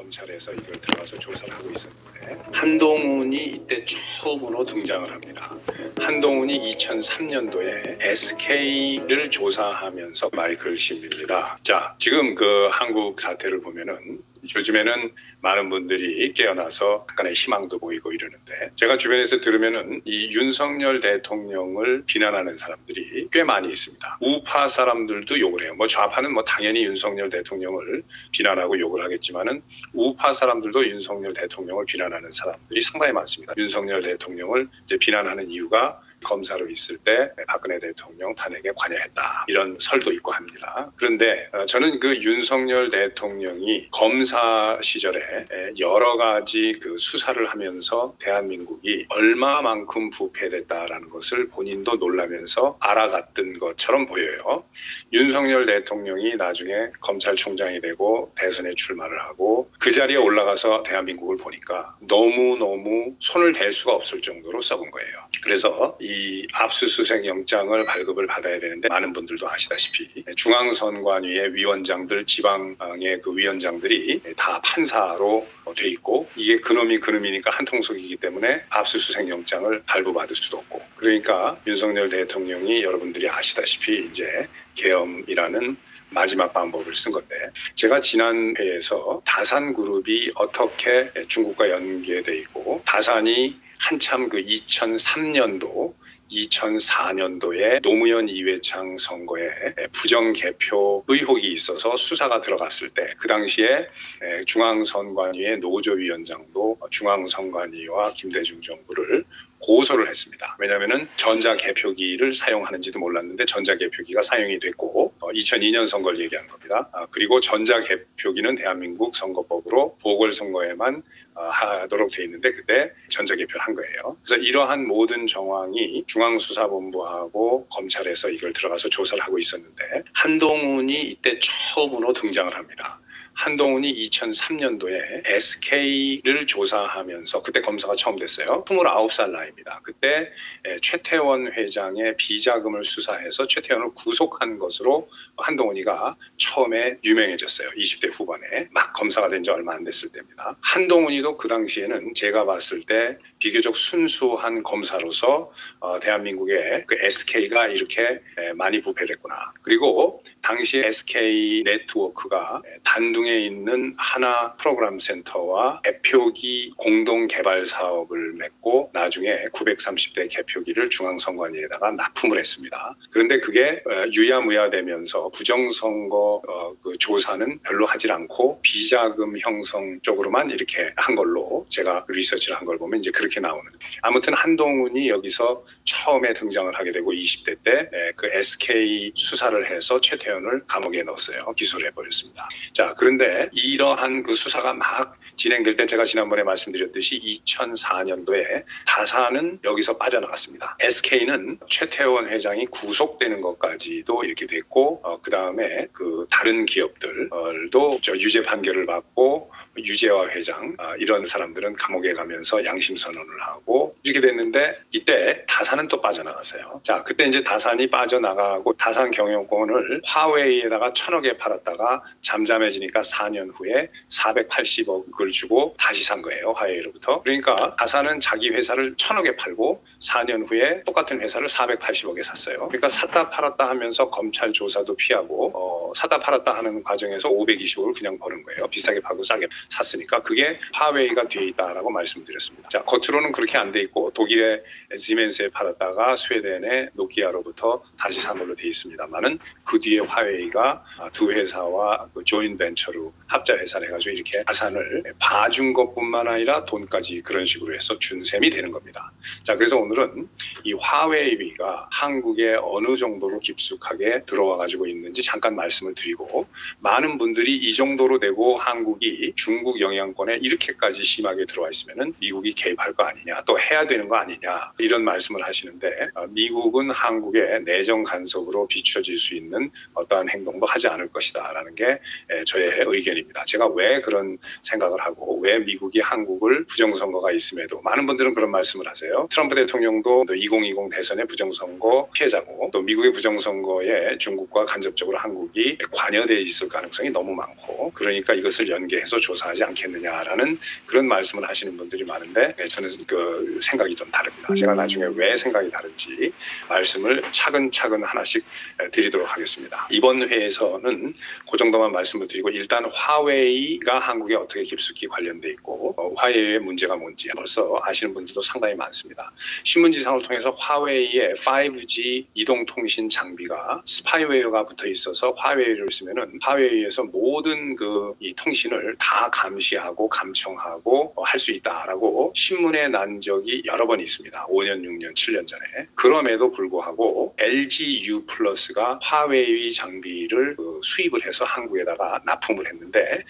검찰에서 이걸 들어가서 조사를 하고 있었는데 한동훈이 이때 처음으로 등장을 합니다. 한동훈이 2003년도에 SK를 조사하면서 마이크를 씹힙니다. 자, 지금 그 한국 사태를 보면은 요즘에는 많은 분들이 깨어나서 약간의 희망도 보이고 이러는데 제가 주변에서 들으면은 이 윤석열 대통령을 비난하는 사람들이 꽤 많이 있습니다. 우파 사람들도 욕을 해요. 좌파는 당연히 윤석열 대통령을 비난하고 욕을 하겠지만은 우파 사람들도 윤석열 대통령을 비난하는 사람들이 상당히 많습니다. 윤석열 대통령을 이제 비난하는 이유가 검사로 있을 때 박근혜 대통령 탄핵에 관여했다 이런 설도 있고 합니다. 그런데 저는 그 윤석열 대통령이 검사 시절에 여러 가지 그 수사를 하면서 대한민국이 얼마만큼 부패됐다라는 것을 본인도 놀라면서 알아갔던 것처럼 보여요. 윤석열 대통령이 나중에 검찰총장이 되고 대선에 출마를 하고 그 자리에 올라가서 대한민국을 보니까 너무너무 손을 댈 수가 없을 정도로 썩은 거예요. 그래서 이 압수수색 영장을 발급을 받아야 되는데 많은 분들도 아시다시피 중앙선관위의 위원장들 지방의 그 위원장들이 다 판사로 돼 있고 이게 그놈이니까 한통속이기 때문에 압수수색 영장을 발부받을 수도 없고 그러니까 윤석열 대통령이 여러분들이 아시다시피 이제 계엄이라는 마지막 방법을 쓴 건데 제가 지난 회에서 다산그룹이 어떻게 중국과 연계돼 있고 다산이 한참 그 2003년도 2004년도에 노무현 이회창 선거에 부정개표 의혹이 있어서 수사가 들어갔을 때 그 당시에 중앙선관위의 노조위원장도 중앙선관위와 김대중 정부를 고소를 했습니다. 왜냐하면 전자개표기를 사용하는지도 몰랐는데 전자개표기가 사용이 됐고 2002년 선거를 얘기하는 겁니다. 그리고 전자개표기는 대한민국 선거법으로 보궐선거에만 하도록 돼 있는데 그때 전자개표를 한 거예요. 그래서 이러한 모든 정황이 중앙수사본부하고 검찰에서 이걸 들어가서 조사를 하고 있었는데 한동훈이 이때 처음으로 등장을 합니다. 한동훈이 2003년도에 SK를 조사하면서 그때 검사가 처음 됐어요. 29살 나이입니다. 그때 최태원 회장의 비자금을 수사해서 최태원을 구속한 것으로 한동훈이가 처음에 유명해졌어요. 20대 후반에 막 검사가 된 지 얼마 안 됐을 때입니다. 한동훈이도 그 당시에는 제가 봤을 때 비교적 순수한 검사로서 대한민국의 그 SK가 이렇게 많이 부패됐구나. 그리고 당시 SK 네트워크가 단둥에 있는 하나 프로그램 센터와 개표기 공동 개발 사업을 맺고 나중에 930대 개표기를 중앙선관위에다가 납품을 했습니다. 그런데 그게 유야무야되면서 부정선거 그 조사는 별로 하질 않고 비자금 형성 쪽으로만 이렇게 한 걸로 제가 리서치를 한 걸 보면 이제 그렇게 나오는. 아무튼 한동훈이 여기서 처음에 등장을 하게 되고 20대 때 그 SK 수사를 해서 최태원을 감옥에 넣었어요. 기소를 해버렸습니다. 자, 그런데 이러한 그 수사가 막 진행될 때 제가 지난번에 말씀드렸듯이 2004년도에 다산은 여기서 빠져나갔습니다. SK는 최태원 회장이 구속되는 것까지도 이렇게 됐고 그 다음에 그 다른 기업들도 유죄 판결을 받고 유재화 회장 이런 사람들은 감옥에 가면서 양심 선언을 하고 이렇게 됐는데 이때 다산은 또 빠져나갔어요. 자, 그때 이제 다산이 빠져나가고 다산 경영권을 화웨이에다가 1,000억에 팔았다가 잠잠해지니까 4년 후에 480억을 주고 다시 산 거예요. 화웨이로부터. 그러니까 다산은 자기 회사를 1,000억에 팔고 4년 후에 똑같은 회사를 480억에 샀어요. 그러니까 샀다 팔았다 하면서 검찰 조사도 피하고 사다 팔았다 하는 과정에서 520억을 그냥 버는 거예요. 비싸게 팔고 싸게 샀으니까 그게 화웨이가 뒤에 있다라고 말씀드렸습니다. 자, 겉으로는 그렇게 안 돼 있고 독일의 시멘스에 팔았다가 스웨덴의 노키아로부터 다시 산 걸로 돼 있습니다만은 그 뒤에 화웨이가 두 회사와 그 조인 벤처로 합자 회사를 해가지고 이렇게 자산을 봐준 것뿐만 아니라 돈까지 그런 식으로 해서 준 셈이 되는 겁니다. 자, 그래서 오늘은 이 화웨이가 한국에 어느 정도로 깊숙하게 들어와 가지고 있는지 잠깐 말씀을 드리고 많은 분들이 이 정도로 되고 한국이 중국 영향권에 이렇게까지 심하게 들어와 있으면은 미국이 개입할 거 아니냐 또 해야 해야 되는 거 아니냐 이런 말씀을 하시는데 미국은 한국의 내정 간섭으로 비춰질 수 있는 어떠한 행동도 하지 않을 것이다 라는 게 저의 의견입니다. 제가 왜 그런 생각을 하고 왜 미국이 한국을 부정선거가 있음에도 많은 분들은 그런 말씀을 하세요. 트럼프 대통령도 2020 대선의 부정선거 피해자고 또 미국의 부정선거에 중국과 간접적으로 한국이 관여되어 있을 가능성이 너무 많고 그러니까 이것을 연계해서 조사하지 않겠느냐라는 그런 말씀을 하시는 분들이 많은데 저는 그 생각이 좀 다릅니다. 제가 나중에 왜 생각이 다른지 말씀을 차근차근 하나씩 드리도록 하겠습니다. 이번 회에서는 그 정도만 말씀을 드리고 일단 화웨이가 한국에 어떻게 깊숙이 관련돼 있고 화웨이의 문제가 뭔지 벌써 아시는 분들도 상당히 많습니다. 신문지상을 통해서 화웨이의 5G 이동통신 장비가 스파이웨어가 붙어 있어서 화웨이를 쓰면은 화웨이에서 모든 이 통신을 다 감시하고 감청하고 할 수 있다라고 신문에 난 적이 여러 번 있습니다. 5년, 6년, 7년 전에. 그럼에도 불구하고 LG U+가 화웨이 장비를 수입을 해서 한국에다가 납품을 했는데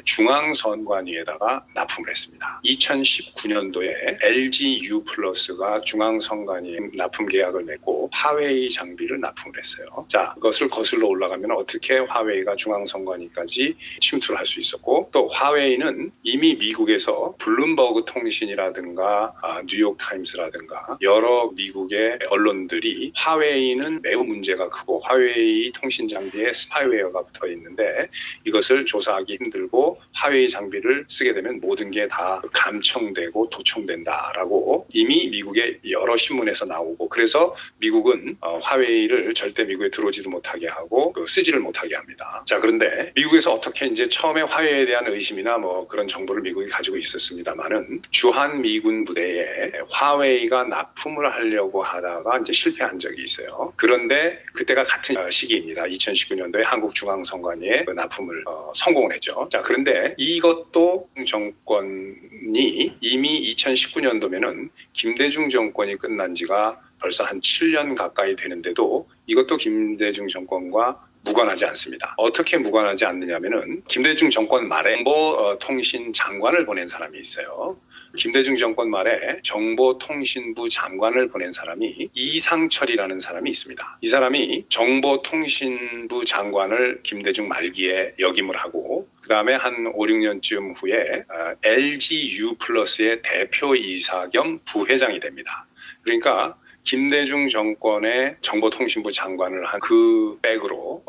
중앙선관위에다가 납품을 했습니다. 2019년도에 LG U+가 중앙선관위에 납품 계약을 맺고 화웨이 장비를 납품을 했어요. 자, 그것을 거슬러 올라가면 어떻게 화웨이가 중앙선관위까지 침투를 할 수 있었고 또 화웨이는 이미 미국에서 블룸버그 통신이라든가 뉴욕타임스라든가 여러 미국의 언론들이 화웨이는 매우 문제가 크고 화웨이 통신 장비에 스파이웨어가 붙어 있는데 이것을 조사하기 힘들고 화웨이 장비를 쓰게 되면 모든 게 다 감청되고 도청된다라고 이미 미국의 여러 신문에서 나오고 그래서 미국은 화웨이를 절대 미국에 들어오지도 못하게 하고 쓰지를 못하게 합니다. 자, 그런데 미국에서 어떻게 이제 처음에 화웨이에 대한 의심이나 그런 정보를 미국이 가지고 있었습니다만은 주한 미군 부대에 화웨이가 납품을 하려고 하다가 이제 실패한 적이 있어요. 그런데 그때가 같은 시기입니다. 2019년도에 한국중앙선관위에 납품을 성공을 했죠. 자, 그런데 이것도 정권이 이미 2019년도면은 김대중 정권이 끝난 지가 벌써 한 7년 가까이 되는데도 이것도 김대중 정권과 무관하지 않습니다. 어떻게 무관하지 않느냐면은 김대중 정권 말에 정보통신 장관을 보낸 사람이 있어요. 김대중 정권 말에 정보통신부 장관을 보낸 사람이 이상철이라는 사람이 있습니다. 이 사람이 정보통신부 장관을 김대중 말기에 역임을 하고 그 다음에 한 5, 6년쯤 후에 LG U+의 대표이사 겸 부회장이 됩니다. 그러니까 김대중 정권의 정보통신부 장관을 한 그 백으로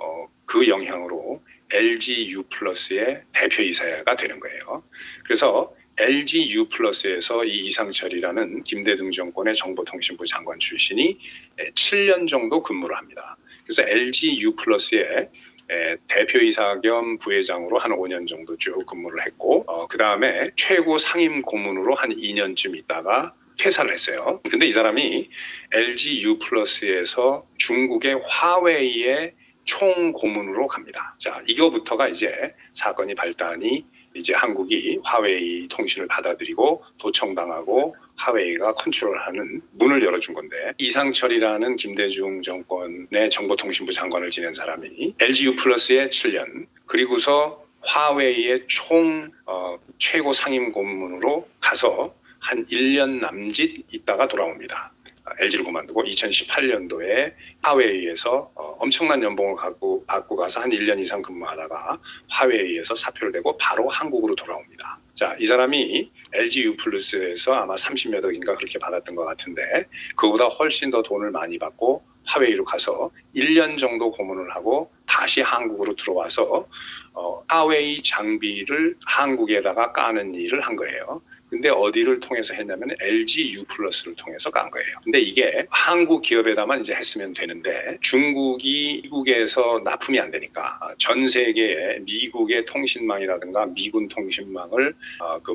그 영향으로 LG U+의 대표이사가 되는 거예요. 그래서 LG U+에서 이 이상철이라는 김대중 정권의 정보통신부 장관 출신이 7년 정도 근무를 합니다. 그래서 LG U+의 대표이사 겸 부회장으로 한 5년 정도 쭉 근무를 했고 그 다음에 최고 상임 고문으로 한 2년쯤 있다가 퇴사를 했어요. 근데 이 사람이 LG U+에서 중국의 화웨이의 총고문으로 갑니다. 자, 이거부터가 이제 사건이 발단이 이제 한국이 화웨이 통신을 받아들이고 도청당하고 화웨이가 컨트롤하는 문을 열어준 건데 이상철이라는 김대중 정권의 정보통신부 장관을 지낸 사람이 LG U+의 7년 그리고서 화웨이의 최고 상임 고문으로 가서 한 1년 남짓 있다가 돌아옵니다. LG를 그만두고 2018년도에 화웨이에서 엄청난 연봉을 받고 가서 한 1년 이상 근무하다가 화웨이에서 사표를 내고 바로 한국으로 돌아옵니다. 자, 이 사람이 LG U+에서 아마 30몇 억인가 그렇게 받았던 것 같은데 그거보다 훨씬 더 돈을 많이 받고 화웨이로 가서 1년 정도 고문을 하고 다시 한국으로 들어와서 화웨이 장비를 한국에다가 까는 일을 한 거예요. 근데 어디를 통해서 했냐면 LG U+를 통해서 간 거예요. 근데 이게 한국 기업에다만 이제 했으면 되는데 중국이 미국에서 납품이 안 되니까 전 세계에 미국의 통신망이라든가 미군 통신망을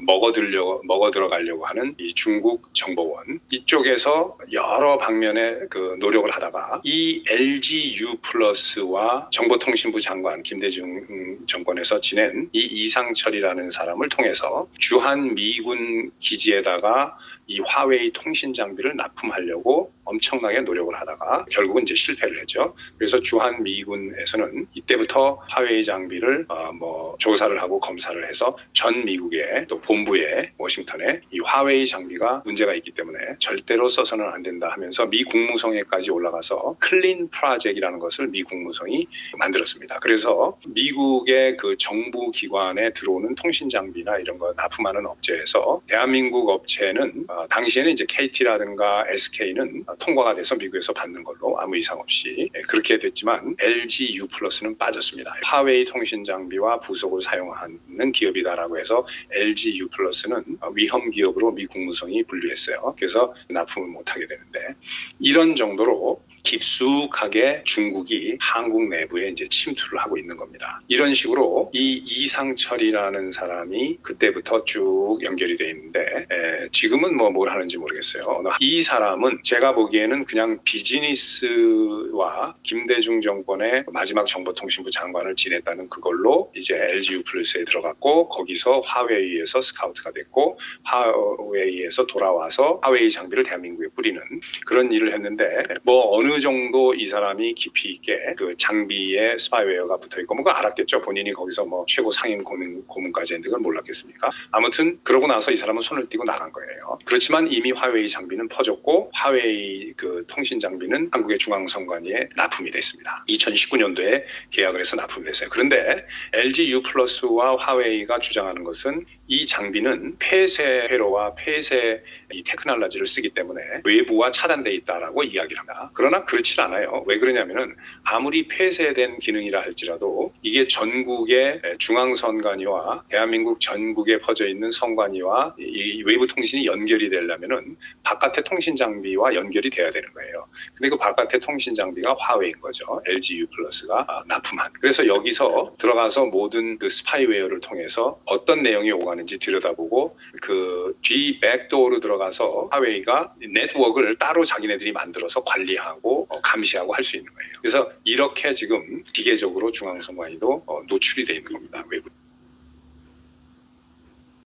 먹어 들어가려고 하는 이 중국 정보원 이쪽에서 여러 방면의 노력을 하다가 이 LG U+와 정보통신부 장관 김대중 정권에서 지낸 이 이상철이라는 사람을 통해서 주한 미군 기지에다가 이 화웨이 통신 장비를 납품하려고 엄청나게 노력을 하다가 결국은 이제 실패를 했죠. 그래서 주한 미군에서는 이때부터 화웨이 장비를 조사를 하고 검사를 해서 전 미국의 또 본부에 워싱턴에 이 화웨이 장비가 문제가 있기 때문에 절대로 써서는 안 된다 하면서 미 국무성에까지 올라가서 클린 프로젝트라는 것을 미 국무성이 만들었습니다. 그래서 미국의 그 정부 기관에 들어오는 통신 장비나 이런 거 납품하는 업체에서 대한민국 업체는 당시에는 이제 KT라든가 SK는 통과가 돼서 미국에서 받는 걸로 아무 이상 없이 그렇게 됐지만 LG U+는 빠졌습니다. 화웨이 통신 장비와 부속을 사용하는 기업이다라고 해서 LG U+는 위험 기업으로 미 국무성이 분류했어요. 그래서 납품을 못하게 되는데 이런 정도로 깊숙하게 중국이 한국 내부에 이제 침투를 하고 있는 겁니다. 이런 식으로 이 이상철이라는 사람이 그때부터 쭉 연결이 돼 있는데 지금은 뭘 하는지 모르겠어요. 이 사람은 제가 보기에는 그냥 비즈니스와 김대중 정권의 마지막 정보통신부 장관을 지냈다는 그걸로 이제 LG U+에 들어갔고 거기서 화웨이에서 스카우트가 됐고 화웨이에서 돌아와서 화웨이 장비를 대한민국에 뿌리는 그런 일을 했는데 어느 정도 이 사람이 깊이 있게 그 장비에 스파이웨어가 붙어있고 그거 알았겠죠. 본인이 거기서 최고 상임 고문까지 했는데 그걸 몰랐겠습니까? 아무튼 그러고 나서 이 사람은 손을 떼고 나간 거예요. 그렇지만 이미 화웨이 장비는 퍼졌고 화웨이 그 통신 장비는 한국의 중앙선관위에 납품이 됐습니다. 2019년도에 계약을 해서 납품이 됐어요. 그런데 LG U+와 화웨이가 주장하는 것은 이 장비는 폐쇄 회로와 폐쇄 이 테크놀로지를 쓰기 때문에 외부와 차단돼 있다라고 이야기를 합니다. 그러나 그렇지 않아요. 왜 그러냐면은 아무리 폐쇄된 기능이라 할지라도 이게 전국의 중앙선관위와 대한민국 전국에 퍼져 있는 선관위와 이 외부 통신이 연결이 되려면은 바깥의 통신 장비와 연결이 돼야 되는 거예요. 근데 그 바깥의 통신 장비가 화웨이인 거죠. LG U+가 납품한. 그래서 여기서 들어가서 모든 그 스파이웨어를 통해서 어떤 내용이 오가는지 들여다보고 그 뒤 백도어로 들어가서 화웨이가 네트워크를 따로 자기네들이 만들어서 관리하고 감시하고 할 수 있는 거예요. 그래서 이렇게 지금 기계적으로 중앙선관위도 노출이 돼 있는 겁니다. 외부.